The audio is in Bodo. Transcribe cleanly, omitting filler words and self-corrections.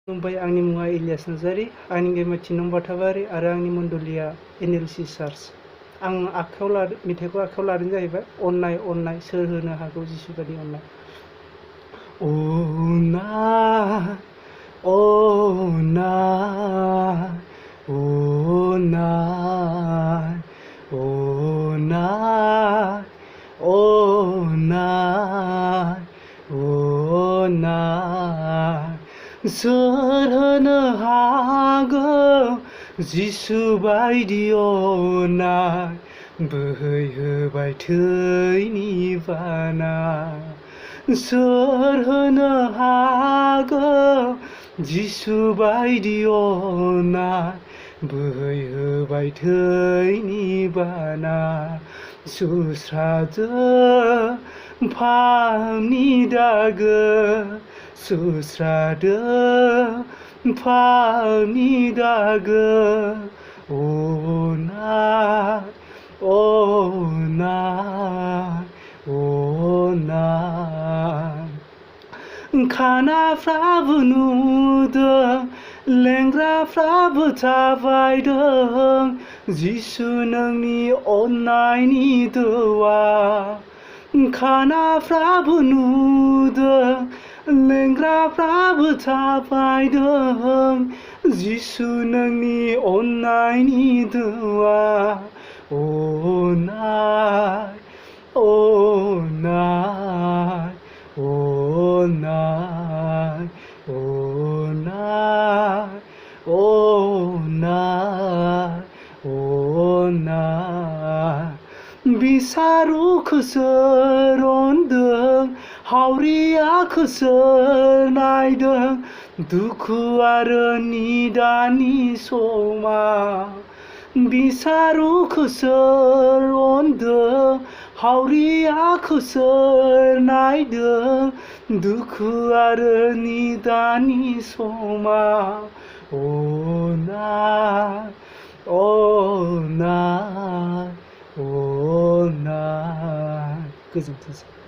खुलुमबाय, आंनि मुङा इलियास नार्जारि, आंनि गेमाथि नं बाथाबारि आरो आंनि मण्डलिया एनएलसि चार्च। आं मेथाइखौ आखायाव लादों जाहैबाय अननाय अननाय सोर होनो हागौ जिसु बादि अननाय। अननाय अननाय अननाय अननाय अननाय सोर होनो हागौ जिसु बायदि अननाय बोहैहोबाय थैनि बाना। सोर होनो हागौ जिसु बायदि अननाय बोहैहोबाय थैनि बाना। सुस्रादो फामनि दागो सुस्रादो फामनि दागो अननाय अननाय अननाय। खानाफ्राबो नुदों लेंग्राफ्राबो थाबायदों जिसु नोंनि अननायनि दोआ। खानाफ्राबो नुदों लेंग्राफ्राबो थाबायदों जिसु नोंनि अननायनि दोआ। अननाय अननाय अननाय अननाय अननाय अननाय। बिसारुखौ सोर अनदों हावरियाखौ सोर नायदों दुखु आरो निदाननि समाव। बिसारुखौ सोर अनदों हावरियाखौ सोर नायदों दुखु आरो निदाननि समाव। अननाय अननाय अननाय। गोजोन्थोंसै।